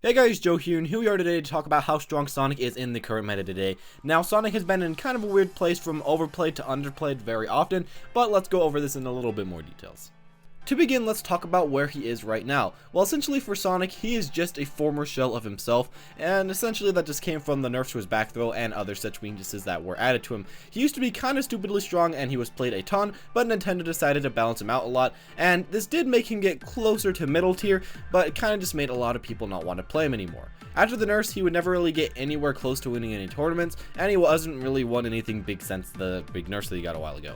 Hey guys, Joe here, and here we are today to talk about how strong Sonic is in the current meta today. Now, Sonic has been in kind of a weird place from overplayed to underplayed very often, but let's go over this in a little bit more details. To begin, let's talk about where he is right now. Well, essentially for Sonic, he is just a former shell of himself, and essentially that just came from the nerfs to his back throw and other such weaknesses that were added to him. He used to be kind of stupidly strong and he was played a ton, but Nintendo decided to balance him out a lot, and this did make him get closer to middle tier, but it kind of just made a lot of people not want to play him anymore. After the nerfs, he would never really get anywhere close to winning any tournaments, and he wasn't really won anything big since the big nerfs that he got a while ago.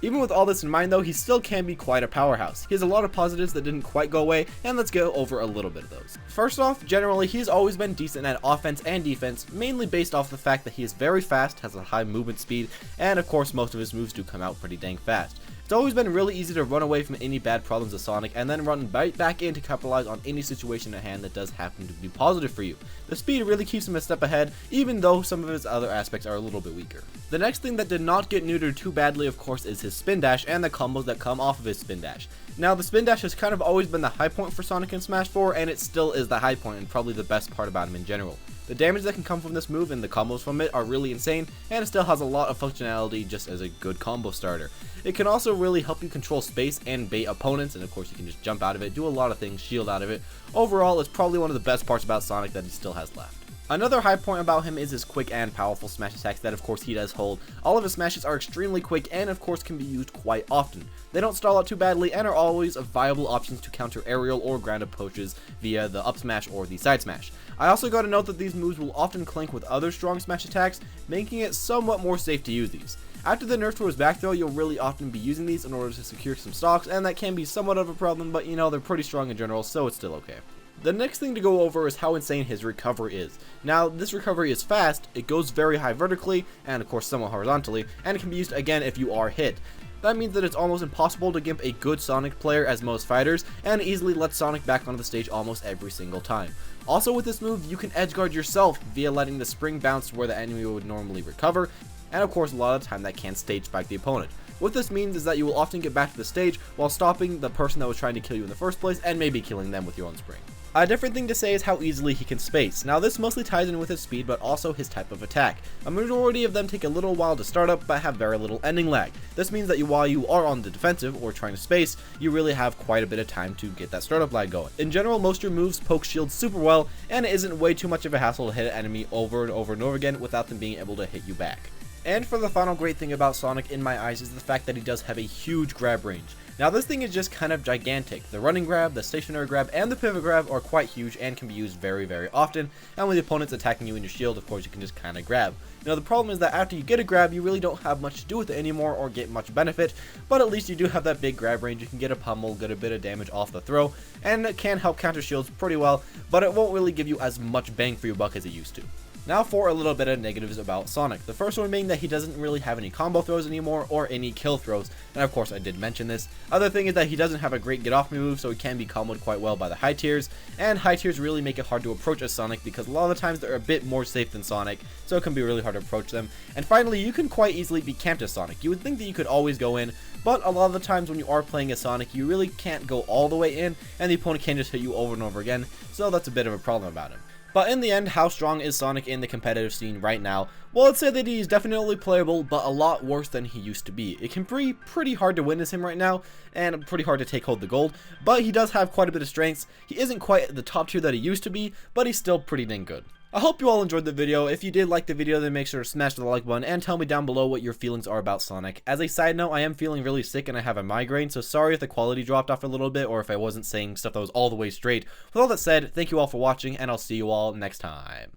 Even with all this in mind though, he still can be quite a powerhouse. He has a lot of positives that didn't quite go away, and let's go over a little bit of those. First off, generally he's always been decent at offense and defense, mainly based off the fact that he is very fast, has a high movement speed, and of course most of his moves do come out pretty dang fast. It's always been really easy to run away from any bad problems of Sonic and then run right back in to capitalize on any situation at hand that does happen to be positive for you. The speed really keeps him a step ahead, even though some of his other aspects are a little bit weaker. The next thing that did not get neutered too badly, of course, is his spin dash and the combos that come off of his spin dash. Now, the spin dash has kind of always been the high point for Sonic in Smash 4, and it still is the high point and probably the best part about him in general. The damage that can come from this move and the combos from it are really insane, and it still has a lot of functionality just as a good combo starter. It can also really help you control space and bait opponents, and of course you can just jump out of it, do a lot of things, shield out of it. Overall, it's probably one of the best parts about Sonic that he still has left. Another high point about him is his quick and powerful smash attacks that of course he does hold. All of his smashes are extremely quick and of course can be used quite often. They don't stall out too badly and are always viable options to counter aerial or ground approaches via the up smash or the side smash. I also got to note that these moves will often clink with other strong smash attacks, making it somewhat more safe to use these. After the nerf to his back throw, you'll really often be using these in order to secure some stocks, and that can be somewhat of a problem, but you know, they're pretty strong in general, so it's still okay. The next thing to go over is how insane his recovery is. Now, this recovery is fast, it goes very high vertically, and of course somewhat horizontally, and it can be used again if you are hit. That means that it's almost impossible to gimp a good Sonic player as most fighters, and easily let Sonic back onto the stage almost every single time. Also with this move, you can edgeguard yourself via letting the spring bounce where the enemy would normally recover, and of course a lot of the time that can stage spike the opponent. What this means is that you will often get back to the stage while stopping the person that was trying to kill you in the first place and maybe killing them with your own spring. A different thing to say is how easily he can space. Now this mostly ties in with his speed but also his type of attack. A majority of them take a little while to start up but have very little ending lag. This means that while you are on the defensive or trying to space, you really have quite a bit of time to get that startup lag going. In general, most of your moves poke shields super well, and it isn't way too much of a hassle to hit an enemy over and over and over again without them being able to hit you back. And for the final great thing about Sonic in my eyes is the fact that he does have a huge grab range. Now this thing is just kind of gigantic. The running grab, the stationary grab, and the pivot grab are quite huge and can be used very often, and when the opponent's attacking you in your shield, of course you can just kind of grab. Now the problem is that after you get a grab, you really don't have much to do with it anymore or get much benefit, but at least you do have that big grab range. You can get a pummel, get a bit of damage off the throw, and it can help counter shields pretty well, but it won't really give you as much bang for your buck as it used to. Now for a little bit of negatives about Sonic. The first one being that he doesn't really have any combo throws anymore or any kill throws, and of course I did mention this. Other thing is that he doesn't have a great get off move, so he can be comboed quite well by the high tiers, and high tiers really make it hard to approach as Sonic because a lot of the times they're a bit more safe than Sonic, so it can be really hard to approach them. And finally, you can quite easily be camped as Sonic. You would think that you could always go in, but a lot of the times when you are playing as Sonic, you really can't go all the way in, and the opponent can just hit you over and over again, so that's a bit of a problem about him. But in the end, how strong is Sonic in the competitive scene right now? Well, I'd say that he's definitely playable, but a lot worse than he used to be. It can be pretty hard to witness him right now, and pretty hard to take hold of the gold, but he does have quite a bit of strengths. He isn't quite at the top tier that he used to be, but he's still pretty dang good. I hope you all enjoyed the video. If you did like the video, then make sure to smash the like button and tell me down below what your feelings are about Sonic. As a side note, I am feeling really sick and I have a migraine, so sorry if the quality dropped off a little bit or if I wasn't saying stuff that was all the way straight. With all that said, thank you all for watching, and I'll see you all next time.